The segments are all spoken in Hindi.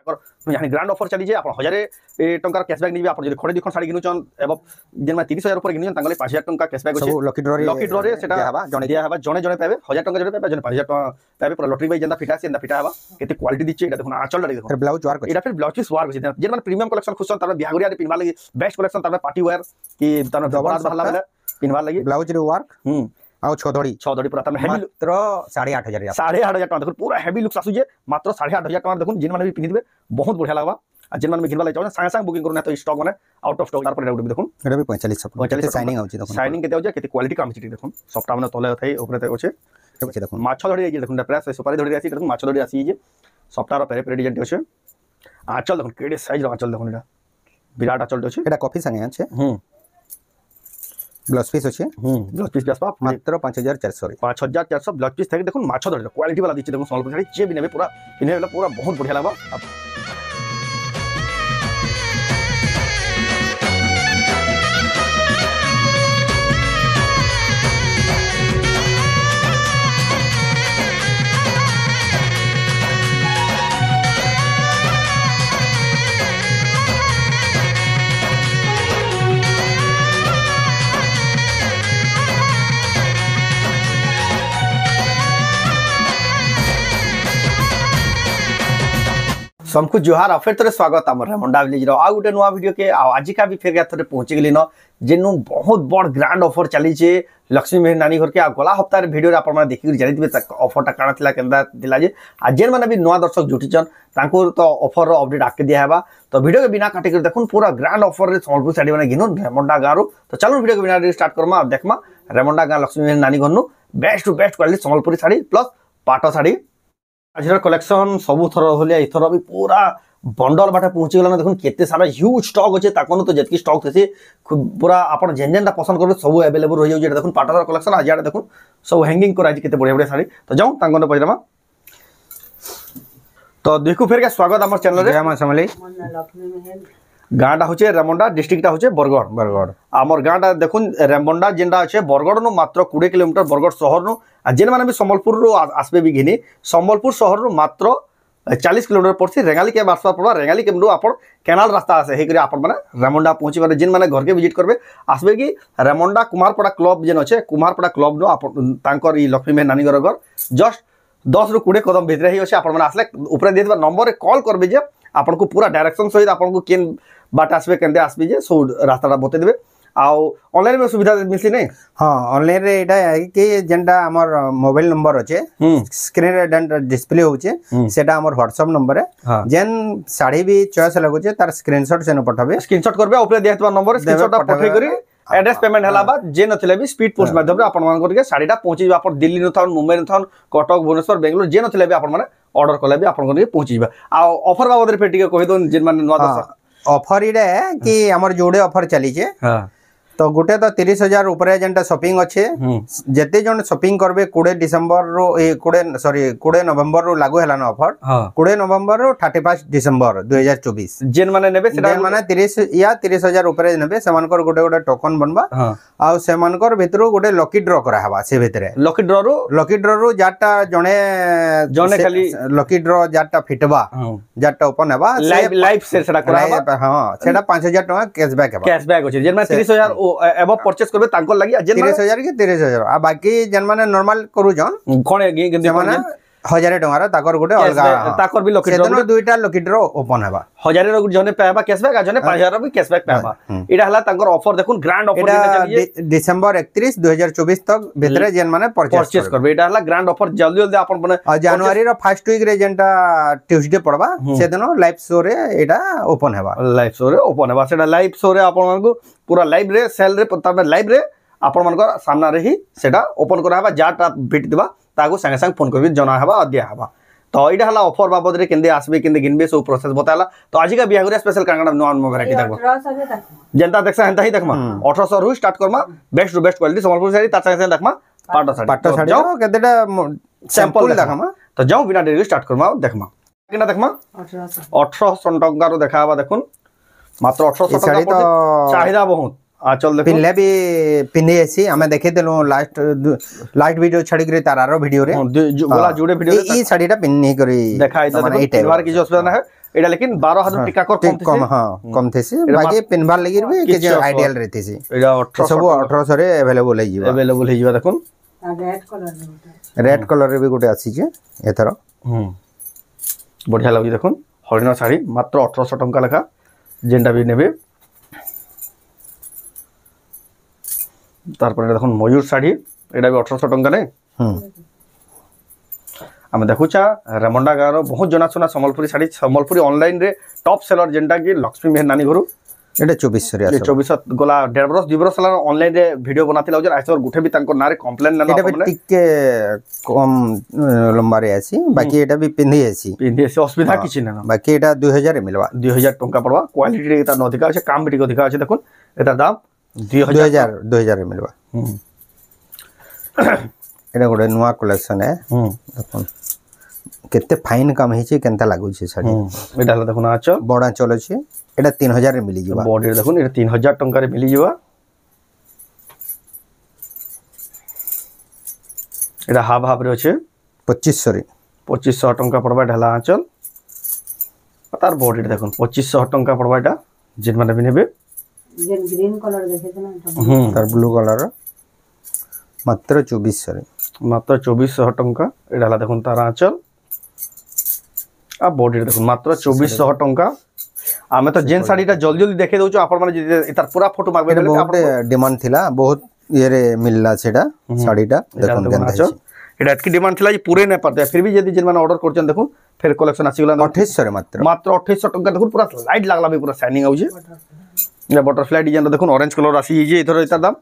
यानी ग्रांड ऑफर चली आप 1000 टंकार कैशबैक नहीं आप खड़े दुखन शाड़ी घिनुचन एवं जेन 30,000 ऊपर घिनुचन 5000 टंका कैशबैक अच्छे लकी ड्रॉ रे सेटा जणे दिया हबा जणे जणे पाबे 1000 टंका जणे पाबे जणे 5000 टंका पाबे पूरा लॉटरी बाई जेंदा फिटा सेंदा फिटा हबा केते क्वालिटी दिचे एटा देखुन आचल रे देखो फिर ब्लाउज वर्क एटा फिर ब्लाउज पीस वर्क जेन जेन प्रीमियम कलेक्शन खुसन तार बिहागुरिया रे पिनवा लगी बेस्ट कलेक्शन तार पार्टी वेयर की तार जबरदस्त भला वाला पिनवा लगी ब्लाउज रे वर्क आउ छदड़ी पूरा तमे हेवी मात्र 8,500 टका देखो पूरा हेवी लुक्स आसु जे मात्र 8,500 टका देखो जिन माने भी पिनि दिबे बहुत बढ़िया लागबा आ जिन माने भी घिनवा लाग जाउ संग संग बुकिंग करू ना तो स्टॉक माने आउट ऑफ स्टॉक तार पर देखो एटा भी 45 शाइनिंग आउची देखो शाइनिंग केते आउची केते क्वालिटी काम छिटी देखो सॉफ्ट माने तले थाई ऊपर ते होचे देखो माछ धड़ी जे देखो प्रेस सुपारी धड़ी आसी देखो माछ धड़ी आसी जे सॉफ्ट पेरे पेरे डिजाइन होचे आचल देखो केडे साइज रो आचल देखो एटा विराट आचल होचे एटा कॉफी संगे आछे ब्लाउज पीस अच्छे ब्लाउज पीस बेस मात्र 5,400 ब्लाउज पीस थे देखो माछ धर क्वालिटी वाला दीजिए देखो सम्बलपुर साड़ी जे भी नेबे पूरा पिने पूरा बहुत बढ़िया लागबा सबको जोहार फिर थोड़े स्वागत आम रेमंडा विलेज आ गोटे नुआ वीडियो के आज का भी फिर थे पहुंची गली न जेनु बहुत बड़ ग्रांड ऑफर चली लक्ष्मी मेहर नानी घर के गला हप्ताह भिडियो आप देखिक जानी ऑफरटा काण था केनता जे आ जेन मैंने भी नुआ दर्शक जुटिचन तो ऑफर अपडेट आके दिया तो वीडियो के बिना काटिक देखुन पूरा ग्रांड ऑफर रे सम्बलपुर साड़ी मैंने घिनुन रेमंडा गाँव तो चलो वीडियो के बिना स्टार्ट करमा देखमा रेमंडा गाँ लक्ष्मी मेहर नानी घर best to best quality Sambalpuri sari plus पाट साड़ी आज कलेक्शन सबू थर भलिया इथर भी पूरा बंडल बाटे पहुंची गला देखुन केते सारा ह्यूज स्टॉक अच्छे ताकन तो जतकी स्टॉक थे पूरा आपन जेन जेनटा पसंद करबे सब अवेलेबल रही जाउजे देखुन पाटर कलेक्शन आज यार देखुन सब हैंगिंग कर आज केते बढ़िया बढ़िया साड़ी तो जाऊ तांगन पजरमा तो देखु फिर के स्वागत हमर चैनल रे हम समले गाँटा हूँ रेमंडा डिस्ट्रिक्टा हूँ बरगढ़ आमर गाँटा देखुन रेमंडा जेनटा अच्छे बरगढ़ नु मात्र 20 किलोमीटर बरगढ़ शहर नु जेन मैंने भी सम्बलपुर आसबे भी घिनी सम्बलपुर शहर नु मात्र 40 किलोमीटर पड़ती रेंगाली कैब आसवा पड़ा रेंगाली कैब आप केनाल रास्ता आसे हे आप रेमंडा पहुँची पारे जिन मैंने घर के विजिट करबे आसबे कि रेमंडा कुमारपड़ा क्लब जेन अच्छे कुमारपड़ा क्लब नु तांकर ई लक्ष्मी मेहर नानी घर जस्ट 10 ରୁ 20 कदम भितर ही अच्छे आप आसले ऊपर दे नंबर कॉल करबे जे आपको पूरा डायरेक्शन सहित आपको केन बाट आसबे केंदे आसबे जे सब रास्ता बते देबे आउ ऑनलाइन में सुविधा मिलसी नहीं हां ऑनलाइन रे एटा कि जेंडा हमर मोबाइल नंबर अच्छे स्क्रीन रे डिस्प्ले होचे सेटा हमर व्हाट्सएप नंबर है जेन साड़ी भी चॉइस लगुचे तार स्क्रीनशॉट से न पठाबे स्क्रीनशॉट करबे ऊपर देहतबा नंबर स्क्रीनशॉट पठै करी एड्रेस पेमेंट हला बाद जे नथिले भी स्पीड पोस्ट माध्यम रे आपन मान करके साड़ीटा पहुंची आपन दिल्ली न थान मुंबई न थान कटक भुवनेश्वर बेंगलोर जे नथिले भी आपन माने ऑर्डर कले भी आपन करके पहुंची आ ऑफर बाबद रे फेटिके कहि दोन जेन माने नुवा ऑफर इडे कि हमर जोड़े ऑफर चली छे हां तो गोटे तो 30,000 ऊपर जेनटा शॉपिंग अच्छे जेते जन शॉपिंग करबे 20 डिसेंबर रो 20 नवंबर रो लागू हैला ना ऑफर 20 नवंबर रो 31 डिसेंबर 2024 जेन माने नेबे सेटा माने 30,000 ऊपर नेबे सेमानकर गोटे गोटे टोकन बनबा आ सेमानकर भितरो गोटे लकी ड्रॉ करा हबा से भितरे लकी ड्रॉ रो जाटा जने खाली लकी ड्रॉ जाटा फिटबा जाटा ओपन हबा लाइव सेटा करा हां सेटा 5,000 टका कैशबैक होचे जेन माने 30,000 एबो परचेस करबे तांको लागि 30,000 के 30,000 आ बाकी जन माने नॉर्मल करू जन कोन जे माने 1,000 टका रा ताकर गोटे अलगा ताकर भी लकी ड्रॉ दुईटा लकी ड्रॉ ओपन हेबा 1,000 रो जने पाबा कैशबैक आ जने 5,000 रो भी कैशबैक पाबा एडा हला ताकर ऑफर देखुन ग्रैंड ऑफर चलिए डिसेंबर 31 2024 तक भीतर जेन माने परचेस करबे एडा हला ग्रैंड ऑफर जल्दी जल्दी आपन बने जनवरी रो फर्स्ट वीक रे जेनटा ट्यूसडे पड़बा से दिन लाइव शो रे एडा ओपन हेबा सेटा लाइव शो रे आपन मानको पूरा लाइव रे सेल रे तब लाइव रे आपन मानको सामना रे ही सेटा ओपन करा हबा जाटा भेट दिबा ताको संगे संग फोन करबी जना हबा दिया हबा तो इडा हला ऑफर बाबद रे केंदे आसबे केंदे गिनबे सब प्रोसेस बताला तो आज का बिहागुरिया स्पेशल कांगड़ा नॉन वैरायटी देखबा जनता देखसा हंता ही देखमा 1800 रु स्टार्ट करमा best to best quality Sambalpur sari तार संगे देखमा पाटो साड़ी जाओ केतेटा सैंपल देखमा तो जाओ बिना देरी स्टार्ट करमा देखमा केना देखमा 1800 टंका रो देखाबा देखुन मात्र 1800 टंका तो चाहिदा बहुत आचल देखो पिनले भी पिने ऐसी हमें देखे देलो लास्ट वीडियो छड़ी करे तारारो वीडियो रे गोला जुड़े वीडियो ई साड़ीटा पिन नहीं करी देखाई त माने ई टाइप की जो असुविधा है एटा लेकिन 12000 टिका कम हां कम थेसी बाकी पिनबार लगी भी के जे आइडियल रहतीसी एटा 1800 सब 1800 रे अवेलेबल हे जिवा देखुन रेड कलर रे भी गोटे आसी जे एथरो बढ़िया लागि देखुन हरिण साड़ी मात्र 1800 टंका लेखा जेंडा भी नेबे तार पर देखुन मयूर साड़ी एटा भी 1800 टंका नै आम देखुचा रेमंडा गाँव बहुत जनाशुना सम्बलपुरी शाढ़ी सम्बलपुरी ऑनलाइन रे टॉप सेलर जेनटा कि लक्ष्मी मेहर नानी घर एटा 2400 गला 1.5 बरस 2 बरस ऑनलाइन रे वीडियो बनाथिला जे आइसर गुठे भी तांको नारे कंप्लेन नला एटा भी टिके कम लंबा रे आसी बाकी एटा भी पिंधी आसी असुविधा किछि ना बाकी एटा 2000 रे मिलवा 2000 टंका पड़वा क्वालिटी रे एता अधिका আছে काम भी टिक अधिका আছে देखुन एता दाम 2000 रे मिलवा एटा गोटे नुवा कलेक्शन है देखुन केते फाइन काम हिचे केनता लागु छे साड़ी एटा देखुन आचल बड़ा चल छे एटा 3000 रे मिली जीवा बॉडी देखुन एटा 3000 टंका रे मिली जीवा एटा हाफ हाफ रे अछि 2500 टंका पड़बा ढाला आचल तार बॉडी देखुन 2500 टंका पड़बा एटा जिन माने भी नेबे जेन ग्रीन कलर देखे ना तार ब्लू कलर मात्र 2400 टंका एडाला देखुन तार आंचल आ बॉडी देखुन मात्र 2400 टंका आमे तो जेन साड़ीटा जल्दी जल्दी देखे दउछु आपण माने एतार पूरा फोटो मागबे बेले बहुत डिमांड थिला बहुत ये रे मिलला सेटा साड़ीटा देखुन केनता एटा एतकी डिमांड थिला जे पूरे नै परते फिर भी यदि जेन माने ऑर्डर करछन देखुन फिर कलेक्शन आसी गेला 2800 रे मात्र 2800 टंका देखुन पूरा लाइट लागला भी पूरा शाइनिंग आउजे ये बटरफ्लाई डिजाइन देखुन ऑरेंज कलर आसी जे इधर एतार दाम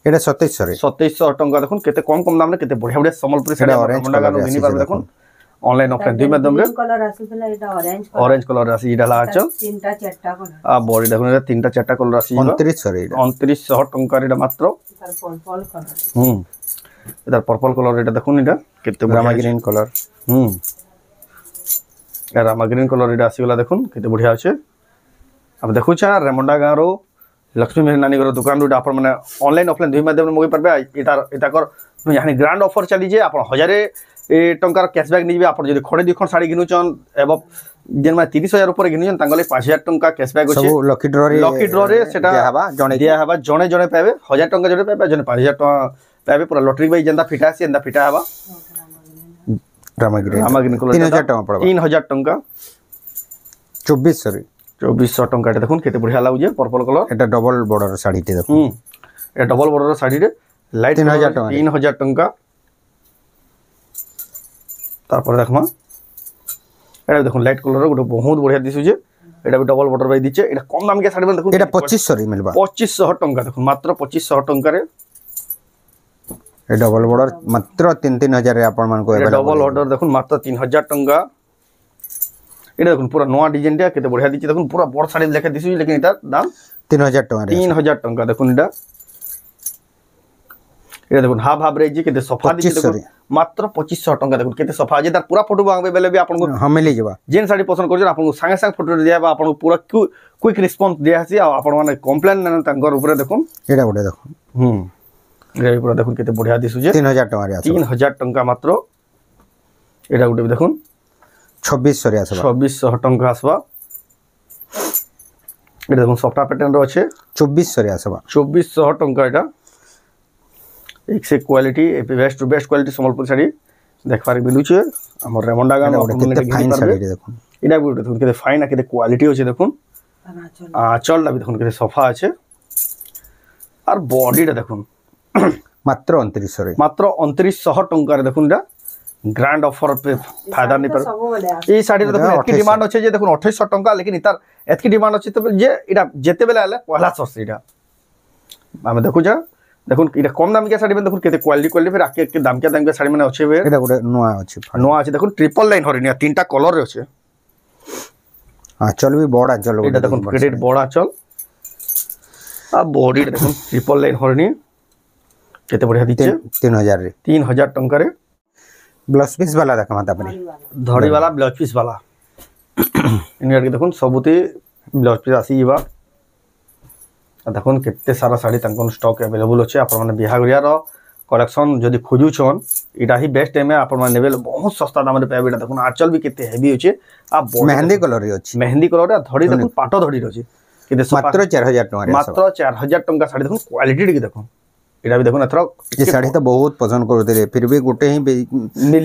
एटा 2700 टंका देखुन केते कम कम दाम रे केते बढ़िया बढ़िया सम्बलपुरी साड़ी ऑरेंज कलर घिनी पारबे देखुन ऑनलाइन ऑफलाइन दुई माध्यम रे कलर आसीला एटा ऑरेंज कलर आसी इडाला आचल तीनटा चारटा कलर आ बॉडी देखुन एटा तीनटा चारटा कलर आसी 2900 रे 2900 टंका रे मात्र पर्पल कलर एटा पर्पल कलर एटा देखुन एटा केते Rama green colour Rama green colour एटा आसी गला देखुन केते बढ़िया আছে अब देखुचा रेमंडा गाँव रो लक्ष्मी मेहर नानी घर दुकान रो आपण माने ऑनलाइन ऑफलाइन दुई माध्यम मगे परबे एताकर यानी ग्रांड ऑफर चली जे आपण 1000 टंकार कैशबैक निबे आपण जदि खडे दिखन साड़ी गिनुचन एवं जेन मा 30000 ऊपर गिनुचन तांगले 5000 टंका कैशबैक अछि सब लकी ड्रॉ रे सेटा हबा जणे जणे पाबे 1000 टंका जणे पाबे जने 5000 टंका पाबे पूरा लॉटरी बाई जेंदा फिटा अछि एंदा फिटा हबा रामा ग्रीन कलर 3000 टंका पड़बा 3000 टंका 2400 टंका देखुन केते बढ़िया लागु जे पर्पल कलर एटा डबल बॉर्डर साड़ी टे देखुन ए डबल बॉर्डर साड़ी रे लाइट 3000 टंका तापर देखमा एटा देखुन लाइट कलर गोटे बहुत बढ़िया दिसु जे एटा भी डबल बॉर्डर बाई दिचे एटा कम दाम के साड़ी देखुन एटा 2500 रे मिलबा 2500 टंका देखुन मात्र 2500 टंका रे ए डबल बॉर्डर मात्र 3000 रे आपण मान को डबल ऑर्डर देखुन मात्र 3000 टंका एटा देखुन पूरा नवा डिजाइन टा केते बढ़िया दिचे देखुन पूरा बड़ साड़ी लेके दिसु लेकिन एटा दाम 3000 टंका रे 3000 टंका देखुन एटा देखुन हाफ हाफ रे जे केते सफा दिचे देखुन मात्र 2500 टंका देखुन केते सफा जे तार पूरा फोटो मांगबे बेले भी आपन को हम मिली जबा जेन साड़ी पसंद कर आपन को संगे संग फोटो दियाबा आपन को पूरा क्विक रिस्पांस दिया हसी आपन माने कंप्लेन न तांकर ऊपर देखुन एटा गोटे देखुन एटा पूरा देखुन केते बढ़िया दिसु जे 3000 टंका रे 3000 टंका मात्र एटा गोटे भी देखुन 2600 रे आसबा 2600 टंका आसबा एटा देखुन सफ्टा पैटर्न रो अछि 2400 रे आसबा 2400 टंका एटा एक से quality best to best quality Sambalpur sari देखबार मिलु छे हमर रेमंडा गाँव केते फाइन साड़ी देखुन एटा भी देखुन केते फाइन आ केते क्वालिटी होचे देखुन आंचल भी देखुन केते सफा আছে और बॉडीटा देखुन मात्र 2900 रे मात्र 2900 टंका रे देखुन एटा ग्रैंड ऑफर पे फायदा नहीं पर ए साड़ी देखुन एतकी डिमांड अछि जे देखुन 2800 टंका लेकिन इतार एतकी डिमांड अछि त जे एटा जेते बेला आले पहला सस्ती एटा हम देखु जा देखुन एटा कम दाम के साड़ी में देखुन केते क्वालिटी फिर आके के दाम के साड़ी में अछि बे एटा गोटे नुआ अछि देखुन ट्रिपल लाइन हरिनिया तीनटा कलर रे अछि हां चल भी बड़ा चल एटा देखुन क्रेडिट बड़ा चल आ बॉडी देखुन ट्रिपल लाइन हरिनी केते बढ़िया दिचे 3000 रे 3000 टंका रे ब्लाउज पीस वाला देखमा तापरे धड़ी वाला ब्लाउज पीस वाला इनर के देखुन सबुती ब्लाउज पीस आसी जीवा देखुन केते सारा साड़ी तंकन स्टॉक अवेलेबल अछि आपण माने बिहागरिया रो कलेक्शन जदि खोजुछन इटा ही बेस्ट टाइम है आपण माने नेबे बहुत सस्ता दाम रे पाबे। देखुन आंचल भी केते हेवी होचे आ मेहंदी कलर रे अछि मेहंदी कलर रे धड़ी देखुन पाटो धड़ी रहचे केते मात्र 4000 टका रे मात्र 4000 टका साड़ी देखुन क्वालिटी टिके देखुन इटा भी देखुन एथरो ये साड़ी तो बहुत पसंद करते फिर भी गोटे ही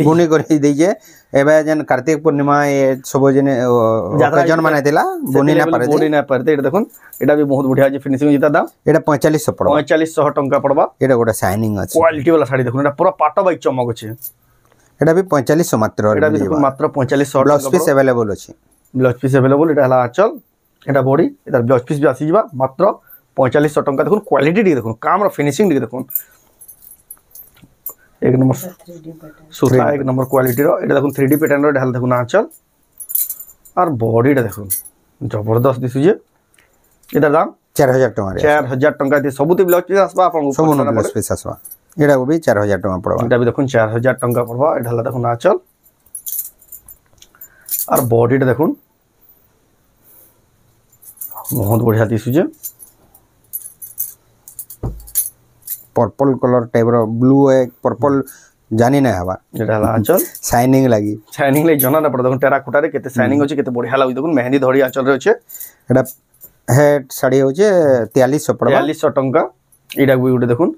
गुनी कर दे जे एबे जन कार्तिक पूर्णिमा ये सब जने ओकेजन माने देला बुनी ना पारे इटा देखुन इटा भी बहुत बढ़िया जे फिनिशिंग जिता दाम एटा 4500 पड़बा 4500 टका पड़बा। एटा गोटे शाइनिंग अछि क्वालिटी वाला साड़ी देखुन एटा पूरा पाटो बाइक चमक अछि एटा भी 4500 मात्र एटा भी देखुन मात्र 4500 ब्लाउज पीस अवेलेबल अछि ब्लाउज पीस अवेलेबल एटा हला आंचल एटा बॉडी एटा ब्लाउज पीस भी आसी जिबा मात्र 4500 टका। देखुन क्वालिटी टिके देखुन काम रो फिनिशिंग टिके देखुन एक नंबर सूता एक नंबर क्वालिटी रो एटा देखुन 3D पैटर्न रो ढाल देखुन आंचल और बॉडी टा देखुन जबरदस्त दिसु जे एटा दाम 4000 टका रे 4000 टका दे सबुते ब्लाउज पीस आसबा आपन सब ब्लाउज पीस आसबा एटा को भी 4000 टका पड़बा एटा भी देखुन 4000 टका पड़बा एटा हला देखुन आंचल और बॉडी टा देखुन बहुत बढ़िया दिसु जे पर्पल कलर टाइप रो ब्लू है पर्पल जानी ना हवा एटा हला आंचल शाइनिंग ले जना ना पड़ देखुन टेराकोटा रे केते शाइनिंग होचे केते बढ़िया लागु देखुन मेहंदी धड़ी आंचल रे होचे एटा हेड साड़ी होचे 4300 पड़बा 4300 टका एटा भी उडे देखुन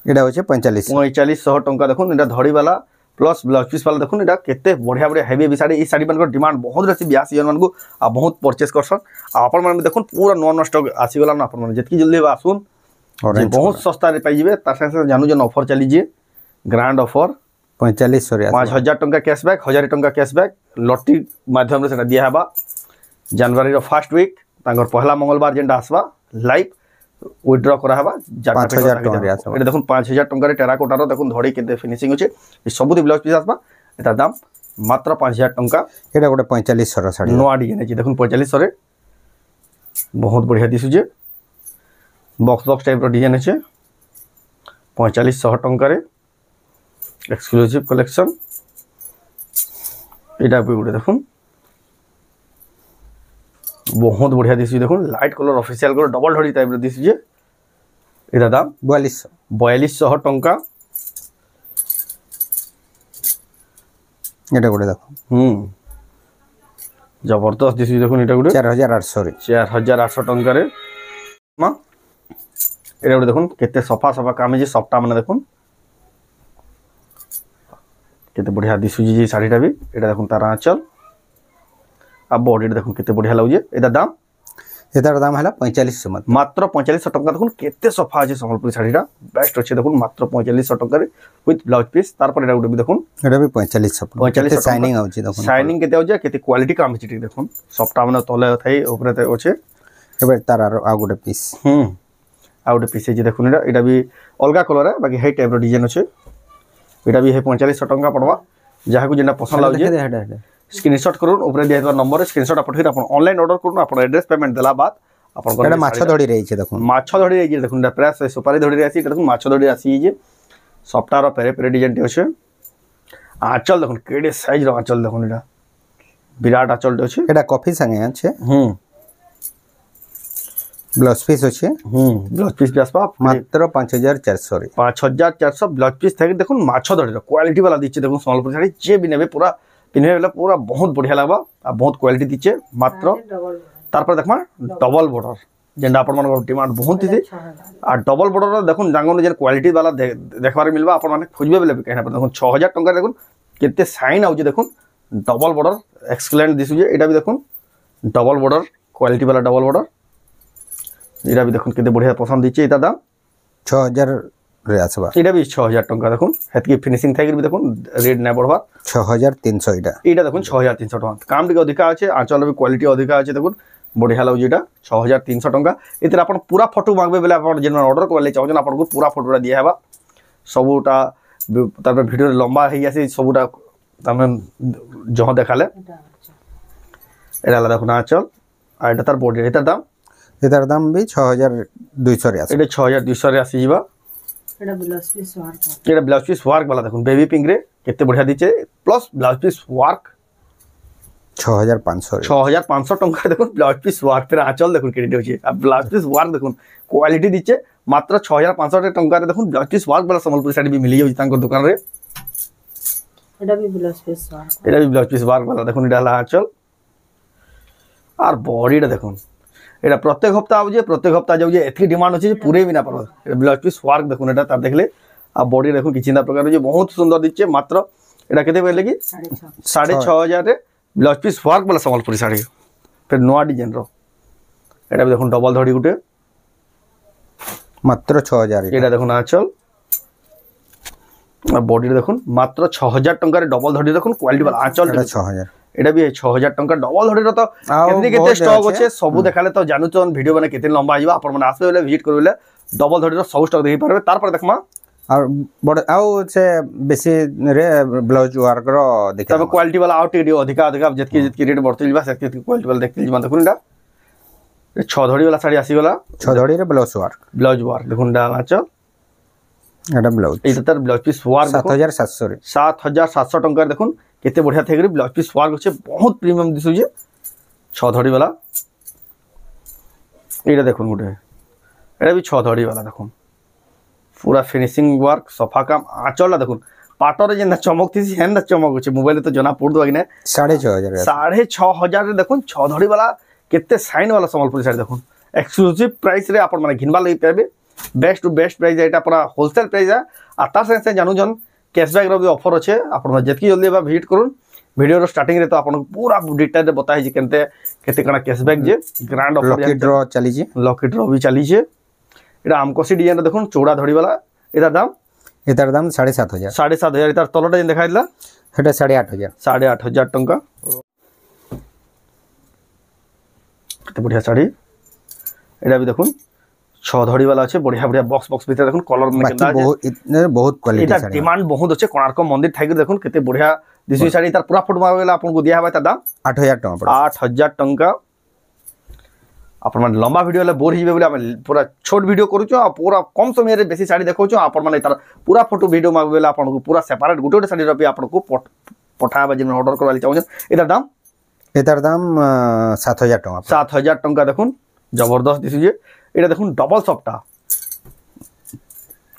एटा होचे 4500 टका देखुन एटा धड़ी वाला प्लस ब्लाउज पीस वाला देखुन एटा केते बढ़िया बढ़िया हेवी हेवी साड़ी ई साड़ी मन को डिमांड बहुत रहसी ब्याह सीजन मन को आ बहुत परचेस करसन आ अपन मन देखुन पूरा नॉन स्टॉक आसी गला ना अपन मन जतकी जल्दी आसुन बहुत सस्ता रे पाई जिवे तार संगे जानू जन ऑफर चली जे ग्रैंड ऑफर 4500 रे 5000 टका कैशबैक 1000 टका कैशबैक लॉटरी माध्यम रे सेटा दिया हेबा जनवरी रो फर्स्ट वीक तांगर पहला मंगलवार जेंडा आसबा लाइव विथड्रॉ करा हेबा 5000 टका रे आसबा एटा देखुन 5000 टका रे टेराकोटा रो देखुन धड़ी केते फिनिशिंग होचे ई सबुदी ब्लाउज पीस आसबा एटा दाम मात्र 5000 टका एटा गोटे 4500 रो साड़ी नोआ डिजाइन अछि देखुन 4500 रे बहुत बढ़िया दिसु जे बॉक्स बॉक्स टाइप रो डिजाइन अछि 4500 टका रे एक्सक्लूसिव कलेक्शन एटा भी गुडे देखुन बहुत बढ़िया दिसु देखुन light colour official colour double धड़ी टाइप रो दिसु जे एटा दाम 4200 टका एटा गुडे देखुन जबरदस्त दिसु देखुन एटा गुडे 4800 रे 4800 टका रे मा एटा गुडे देखुन केते सफा सफा काम जे सफ्टा माने देखुन केते बढ़िया दिसु जी साड़ीटा भी एटा देखुन तार आंचल आ बॉडी देखुन केते बढ़िया लागु एटा दाम हला 4500 मात्र 4500 टका देखुन केते सफा अछि संबलपुरी साड़ीटा बेस्ट अछि देखुन मात्र 4500 टका रे विथ ब्लाउज पीस तार पर एटा गुटे भी देखुन एटा भी 4500 शाइनिंग आउची देखुन शाइनिंग केते आउची केते क्वालिटी काम अछि देखुन सफ्टा माने तले थाई ऊपर ते अछि एबे तार आ गुटे पीस आ गुटे पीस जे देखुन एटा भी अलगा कलर है बाकी हे टाइप रो डिजाइन अछि एटा भी है 4500 टका पड़वा जहा को जेना पसंद लागु जे स्क्रीनशॉट करूँ ऊपर दिया नंबर स्क्रीनशॉट पठे अपन ऑनलाइन ऑर्डर करूँ अपन एड्रेस पेमेंट देला बाद अपन एटा माछ धड़ी रही छे देखुन माछ धड़ी रही देखुन प्रेस सुपारी धड़ी आसी देखुन माछ धड़ी आसी जे सफ्टार पेरे पेरे डिजाइन अछि आंचल देखुन केडे साइज रो आंचल देखुन एटा विराट आंचल अछि एटा कॉफी संगे अछि ब्लाउज पीस अछि ब्लाउज पीस भी आसबा मात्र 5400 रे 5400 ब्लाउज पीस थाके देखुन माछ धड़ी रो क्वालिटी वाला दिचे देखुन संबलपुर साड़ी जे भी नेबे पूरा पिनहे वाला पूरा बहुत बढ़िया लागबा आ बहुत क्वालिटी दिचे मात्र तार पर देखमा डबल बॉर्डर जेंडा अपन मन डिमांड बहुत थी आ डबल बॉर्डर देखुन जांगन जे क्वालिटी वाला देखबार मिलबा अपन माने खोजबे बेले कहना पर देखुन 6000 टका देखुन केते साइन आउजे देखुन डबल बॉर्डर एक्सलेंट दिसु जे एटा भी देखुन डबल बॉर्डर क्वालिटी वाला डबल बॉर्डर एटा भी देखुन केते बढ़िया पसंद दिचे एटा दाम 6000 रे आसबा एटा भी 6000 टका देखुन हेतकी फिनिशिंग थाइ भी देखुन रेड नै बढ़वा 6300 एटा देखुन 6300 टका काम टिके अधिका আছে आंचल भी क्वालिटी अधिका আছে देखुन बढ़िया लागु जेटा 6300 टका एतिर अपन पूरा फोटो मांगबे बेले अपन जेन ऑर्डर करले चाहजन अपन को पूरा फोटोटा दिया हेबा सबुटा तार वीडियो लंबा हे आसी सबुटा तमे जह देखाले एटा देखुन आंचल आ एटा तार बॉडी एटार दाम भी 6200 रे आसी एटा 6200 रे आसी जीवा एटा ब्लाउज पीस वर्क वाला देखुन बेबी पिंक रे केते बढ़िया दिचे प्लस ब्लाउज पीस वर्क 6500 टका देखुन ब्लाउज पीस वर्क तेरा आंचल देखुन केडी होची आ ब्लाउज पीस वर्क देखुन क्वालिटी दिचे মাত্র 6500 টঙ্কার দেখুন ব্লাউজ পিস ওয়ার্ক वाला সম্বলপুরি শাড়ি বি মিলি যাଉଛି তাঙ্কর দোকান রে এটা भी ब्लाउज पीस ওয়ার্ক এটা বি ব্লাউজ পিস ওয়ার্ক वाला দেখুন এটা হলা আঁচল আর বডিটা দেখুন এটা প্রত্যেক সপ্তাহ আউছে প্রত্যেক সপ্তাহ যাচ্ছে এতকি ডিমান্ড আছে যে পুরে বি না পারো এটা ব্লাউজ পিস ওয়ার্ক দেখুন এটা তার দেখলে আর বডি দেখুন কি চিন্তা প্রকার যে বহুত সুন্দর দিচ্ছে মাত্র এটা কেতে কইলে কি 6500 রে ব্লাউজ পিস ওয়ার্ক वाला সম্বলপুরি শাড়ি ফের নয়া ডিজাইন র এটা দেখুন ডবল ধড়ি গুটে মাত্র 6000 এটা দেখুন আঁচল আর বডিটা দেখুন মাত্র 6000 টঙ্কার ডবল ধড়ি দেখুন কোয়ালিটি वाला আঁচল এটা 6000 এটা বি 6000 টঙ্কা ডবল ধড়ির তো কেতে কেতে স্টক আছে সবু দেখালে তো জানুচন ভিডিও মানে কেতে লম্বা আইবা আপন মানে আসবে বলে ভিজিট করলে ডবল ধড়ির সব স্টক দেখি পারবে তারপর দেখমা আর বড় আউ সে বেশি রে ব্লাউজ ওয়ার্ক র দেখে তবে কোয়ালিটি वाला আউট টিকে অধিকা অধিকা যেতকি রেট বড়তে যাবা সেতকি কোয়ালিটি वाला দেখতে যাবা দেখুন এটা 6 ধড়ি वाला শাড়ি আসি গলা 6 ধড়ি রে ব্লাউজ ওয়ার্ক দেখুন এটা আঁচল এটা ব্লাউজ এইটা তার ব্লাউজ পিস ওয়ার্ক 7700 রে 7700 টঙ্কার দেখুন কেতে বঢ়িয়া থেকে ব্লাউজ পিস ওয়ার্ক হচ্ছে বহুত প্রিমিয়াম দিশুছে 6 ধড়ি वाला এইটা দেখুন গুটে এটা বি 6 ধড়ি वाला দেখুন पूरा फिनिशिंग वर्क सफा काम आंचलटा देखुन पाटरे जेना चमक थी हेन चमक होचे मोबाइल तो जना पड़ दो कि 6500 6500 देखुन 6 धड़ी वाला केते साइन वाला संबलपुरी साड़ी देखुन एक्सक्लूसिव प्राइस रे आपण माने घिनबा लई पाबे बेस्ट टू बेस्ट प्राइस एटा पूरा होलसेल प्राइस है आ तार संगे जानू जन कैशबैक रो भी ऑफर अच्छे आपण जेतकी जल्दी बा विजिट करूँ वीडियो रो स्टार्टिंग रे तो आपण पूरा डिटेल रे बताई जे केते केते कना कैशबैक जे ग्रैंड ऑफर लकी ड्रॉ चली जे लकी ड्रॉ भी चली जे এটা আমকসি ডিজাইনটা দেখুন চৌড়া ধড়ি वाला এটার দাম 7500 7500 এটার তলটা যেন দেখাইলা এটা 8500 8500 টঙ্কা কত বড়িয়া শাড়ি এটা भी দেখুন 6 ধড়ি वाला আছে বড়িয়া বড়িয়া বক্স বক্স ভিতরে দেখুন কলর মানে কেনটা আছে বহুত কোয়ালিটি এটা ডিমান্ড বহুত আছে কোণার্ক মন্দির থাকি দেখুন কেতে বড়িয়া দিশি শাড়ি তার পুরা ফটো মারবেলা আপনাকে দিয়া হবে তার দাম 8000 টাকা পড়ে 8000 টঙ্কা आपण माने लंबा वीडियो ले बोर हिबे बोले पूरा छोट वीडियो करू आ पूरा कम समय रे बेसी साड़ी देखौ छु आपण माने तार पूरा फोटो वीडियो मागबेला आपण को पूरा सेपरेट गुटे साड़ी रपि आपण को पठाबा जे ऑर्डर करवाली चाहू एतार दाम 7000 টাকা 7000 टंका देखुन जबरदस्त दिसु जे एटा देखुन डबल सॉफ्टा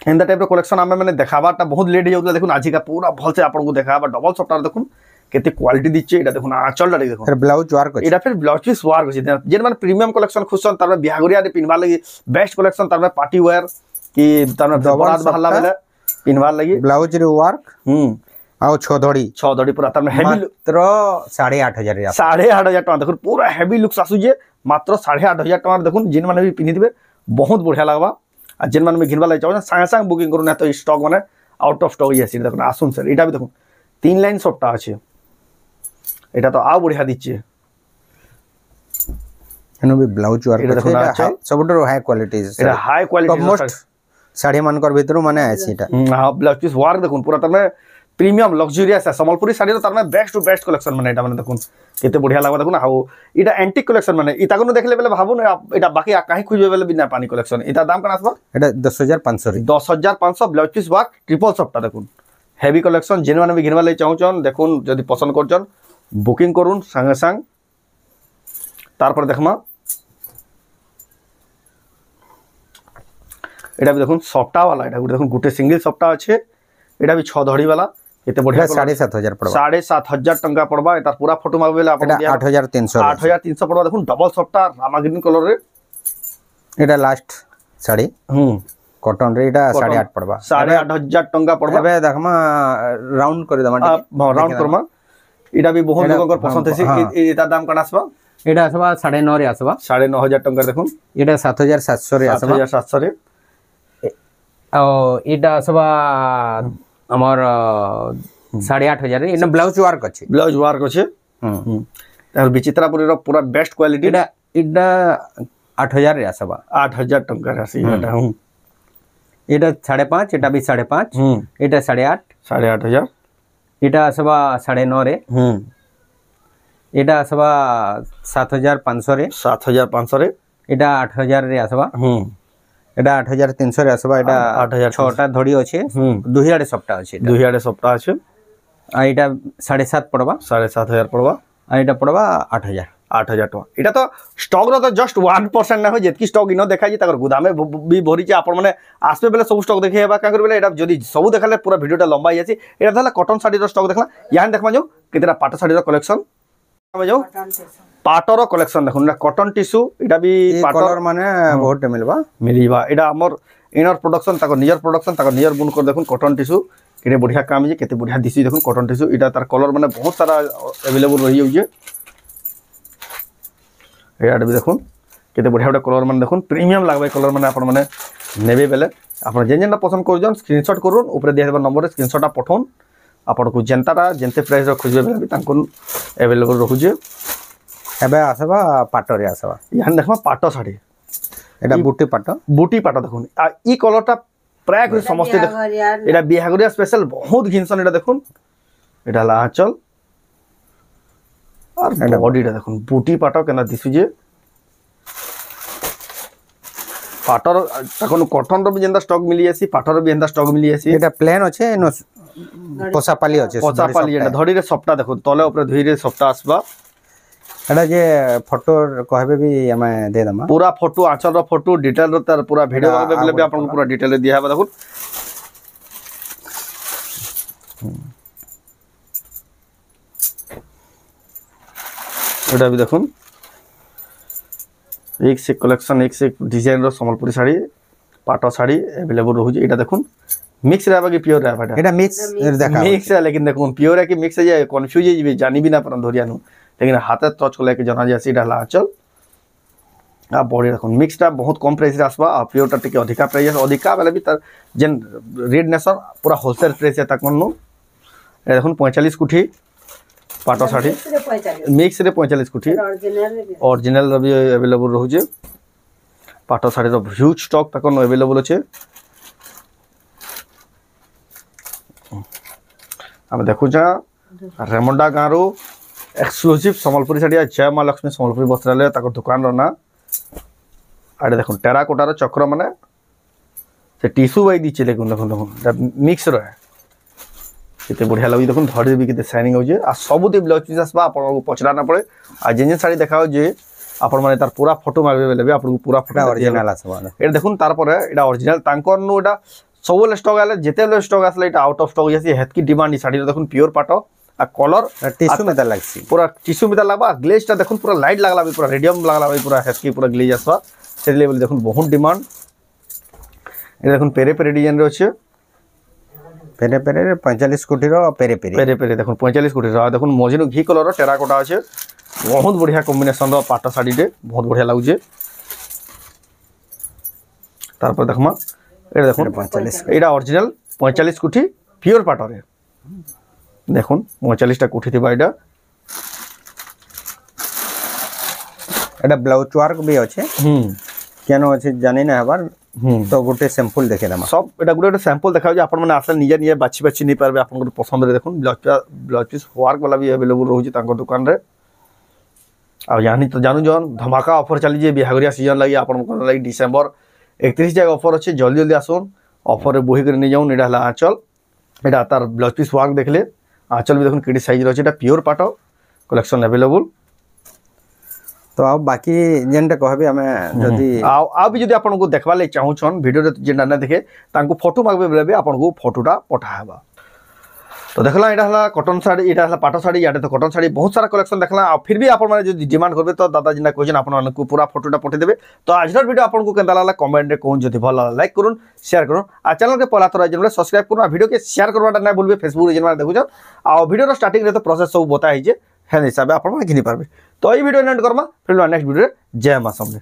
एंदा टाइप रो कलेक्शन आमे माने देखाबाटा बहुत लेट जाउला देखुन आजि का पूरा भल से आपण को देखाबा डबल सॉफ्टा देखुन केते क्वालिटी दिचे एटा देखुन आंचलटा देखुन फिर ब्लाउज वर्क अछि एटा फिर ब्लाउज पिस वर्क अछि जेन माने प्रीमियम कलेक्शन खुशन तार में बिहागरिया रे पिनवा लगी बेस्ट कलेक्शन तार में पार्टी वेयर की तार में बरात बहला वाला पिनवा लगी ब्लाउज रे वर्क आउ 6 धड़ी पूरा तार में हेवी मात्र 8500 8500 टका देखुन पूरा हेवी लुक्स आसु जे मात्र 8500 टका देखुन जिन माने भी पिनि दिबे बहुत बढ़िया लागबा आ जिन माने में घिनवा लागि चाहो संगे संग बुकिंग करू ना तो स्टॉक माने आउट ऑफ स्टॉक येसी देखुन आसुन सर एटा भी देखुन 3 लाइन सॉफ्टा আছে এটা তো আও বড়িয়া দিচ্ছে এনো বি ব্লাউজ ওয়ার্ক এটা সবটর হাই কোয়ালিটি এটা হাই কোয়ালিটি মোস্ট শাড়ি মানকর ভিতর মানে আছে এটা হ্যাঁ ব্লাউজ পিস ওয়ার্ক দেখুন পুরা তার মানে প্রিমিয়াম লক্সারিয়াস আছে সম্বলপুরি শাড়ির তার মানে বেস্ট টু বেস্ট কালেকশন মানে এটা মানে দেখুন কেতে বড়িয়া লাগবা দেখুন হাও এটা অ্যান্টিক কালেকশন মানে ইতা কোন দেখলে বেলে ভাবুন এটা বাকি কাহি খুঁজবে বেলে বিনা পানি কালেকশন এটা দাম কেন আসবা এটা 10500 10500 ব্লাউজ পিস ওয়ার্ক ট্রিপল সফটটা দেখুন হেভি কালেকশন যেন মানে ঘিনবা লাই চাহুচন দেখুন যদি পছন্দ করছন बुकिंग करूँ संगे संग तारपर देखमा एटा भी देखुन सफ्टा वाला एटा देखुन गुटे सिंगल सफ्टा अच्छे एटा भी 6 धड़ी वाला केते बढ़िया 7500 पड़बा 7500 टंका पड़बा एटा पूरा फोटो मागबेला आपण 8300 पड़बा देखुन डबल सफ्टा रामा ग्रीन कलर रे एटा लास्ट साड़ी कॉटन रे एटा 8.5 पड़बा 8500 टंका पड़बा एबे देखमा राउंड कर दमा राउंड करमा एटा भी बहुत लोगन पसंद है एटा दाम कना आसबा एटा आसबा 9.5 रे आसबा 9.5 टंका देखुन एटा 7700 रे आसबा 7700 रे ओ एटा आसबा हमर 8.5 रे एना ब्लाउज वर्क अछि और विचित्रापुरी रो पूरा बेस्ट क्वालिटी एटा 8000 रे आसबा 8000 टंका राशि एटा एटा 5.5 एटा भी 5.5 एटा 8.5 এটা আসবা 9.5 রে এটা আসবা 7500 রে 7500 রে এটা 8000 রে আসবা এটা 8300 রে আসবা এটা 6টা ধড়ি আছে 2000 সফটা আছে 2000 সফটা আছে আর এটা 7.5 পড়বা 7500 পড়বা আর এটা পড়বা 8000 8000 टका एटा तो स्टॉक रो तो जस्ट 1% ना हो जेतकी स्टॉक इनो देखा जी ताकर गोदामे भी भरी जे आपण माने आसबे बेले सब स्टॉक देखे हेबा का कर बेले एटा जदी सब देखाले पूरा वीडियोटा लंबा ही अछि एटा धला कॉटन साड़ी रो स्टॉक देखला यान देखमा जो केतेरा पाट साड़ी रो कलेक्शन हम जो पाटर कलेक्शन देखुन कॉटन टिश्यू एटा भी कलर माने बहुत मिलबा एटा हमर इनर प्रोडक्शन ताकर नियर बुन कर देखुन कॉटन टिश्यू केते बढ़िया काम जे केते बढ़िया दिसी देखुन कॉटन टिश्यू एटा तार कलर माने बहुत सारा अवेलेबल रही हो जे एटा भी देखुन केते बढ़िया बढ़िया कलर माने देखुन प्रीमियम लागबे कलर माने आपण माने नेबे बेले आपण जेनटा पसंद कर जन स्क्रीनशॉट करून ऊपर दिया देबा नंबर रे स्क्रीनशॉट पठौन आपण को जनताटा जेंते प्राइस रो खोजबे बेले भी तांको अवेलेबल रहू जे एबे आसबा पाटो रे आसबा यान देखमा पाटो साड़ी एटा बूटी पाटो देखुन आ ई कलरटा प्राय कर समस्त एटा बिहागरिया स्पेशल बहुत घिनसन एटा देखुन एटा लाचल और बॉडीटा देखुन बूटी पाटो केना दिसु जे पाटर तखन कॉटन रो भी जेंदा स्टॉक मिली आसी पाटर भी जेंदा स्टॉक मिली आसी एटा प्लेन अछि नो पोसापाली एटा धड़ी रे सप्ता देखुन तले ऊपर धुई रे सप्ता आसबा एटा जे फोटो कहबे भी हमें दे दमा पूरा फोटो आंचल रो फोटो डिटेल रो तार पूरा वीडियो अवेलेबल भी आपन को पूरा डिटेल रे दिया है देखुन एटा भी देखुन एक से कलेक्शन एक से डिजाइन रो संबलपुरी साड़ी पाटो साड़ी अवेलेबल रहू जे एटा देखुन मिक्स रहबा कि प्योर रहबा एटा मिक्स देखा मिक्स है लेकिन देखुन प्योर है कि मिक्स है कंफ्यूज जे जानी भी ना परन धरियानु लेकिन हाथ टच को लेके जना जासी डाला आंचल आ बॉडी देखुन मिक्सटा बहुत कम प्राइस रे आसबा आ प्योरटा टिके अधिका प्राइस अधिका वाला भी तर जेन रेड नेशन पूरा होलसेल प्राइस है तकनो ए देखुन 45 कुठी पाटो साड़ी मिक्स रे 45 कुठी ओरिजिनल रो भी अवेलेबल रहू जे पाटो साड़ी रो ह्यूज स्टॉक तकनो अवेलेबल अछि हम देखु जा रेमंडा गारो एक्सक्लूसिव संबलपुरी साड़ी जय मां लक्ष्मी संबलपुरी वस्त्रालय ताको दुकान रो ना आडे देखुन टेराकोटा रो चक्र माने से टिश्यू वाई दी चले देखुन देखुन मिक्स रो है केते बढ़िया लगी देखुन धड़ी भी केते शाइनिंग हो जे आ सब दे ब्लाउज पीस आसबा आपन को पचरा ना पड़े आ जेन साड़ी देखाओ जे आपन माने तार पूरा फोटो मागबे बेले भी आपन को पूरा फोटो ओरिजिनल आसबा ए देखुन तार पर एटा ओरिजिनल तांकर नु एटा सब स्टॉक आले जेते स्टॉक आसले एटा आउट ऑफ स्टॉक जैसे हेतकी डिमांड ई साड़ी देखुन प्योर पाटो आ कलर टिश्यू में लागसी पूरा टिश्यू में लागबा ग्लेजटा देखुन पूरा लाइट लागला भी पूरा रेडियम लागला भी पूरा हेतकी पूरा ग्लेज आसबा से लेवल देखुन बहुत डिमांड ए देखुन पेरे पेरे डिजाइन रो छै पेरे पेरे 45 कोटी रो पेरे पेरे देखुन 45 कोटी रो देखुन मजिनो घी कलर रो टेराकोटा আছে बहुत बढ़िया कॉम्बिनेशन रो पाटो साड़ी दे बहुत बढ़िया लागु जे तार पर देखमा ए देखुन 45 एटा ओरिजिनल 45 कोटी प्योर पाटो रे देखुन 45 टा कोठी थिबा एटा ब्लाउज वर्क भी अछि केनो अछि जानि ना हबार तो गोटे सैंपल देखे दमा सब एटा गोटे सैंपल देखाउ जे आपन माने आसल निजे निजे बाछि बाछि नै पारबे आपन को पसंद रे देखुन ब्लाउज पीस वर्क वाला भी अवेलेबल रहू जे तांको दुकान रे आ यानी तो जानू जन धमाका ऑफर चली जे बिहागरिया सीजन लागि आपन को लागि डिसेंबर 31 जाय ऑफर अछि जल्दी जल्दी आसोन ऑफर रे बोही कर नै जाउन एटा हला आंचल एटा तार ब्लाउज पीस वर्क देखले आंचल भी देखुन केडी साइज रो छै एटा प्योर पाटो कलेक्शन अवेलेबल तो आ बाकी जेनटा कहबे हमें जदी आ भी जदी आपन को देखबा ले चाहू छन वीडियो रे जेनटा ना देखे तांको फोटो मागबे बेले भी आपन को फोटोटा पठाबा तो देखला एटा हला कॉटन साड़ी एटा हला पाटो साड़ी याडे तो कॉटन साड़ी बहुत सारा कलेक्शन देखला आ फिर भी आपन माने जदी डिमांड करबे तो दादा जिना क्वेश्चन आपन माने को पूरा फोटोटा पठे देबे तो आज वीडियो आपन को केनदा लागला कमेंट रे कोन जदी भल लाइक करून शेयर करून आ चैनल के पला तोरा जने सब्सक्राइब करून आ वीडियो के शेयर करवाटा ना भूलबे फेसबुक रे जने देखु छ आ वीडियो रो स्टार्टिंग रे तो प्रोसेस सब बताई जे है हिसाब आपन माने घिनी पारबे तो ई वीडियो एंड करमा फिर नेक्स्ट वीडियो जय मां सामने।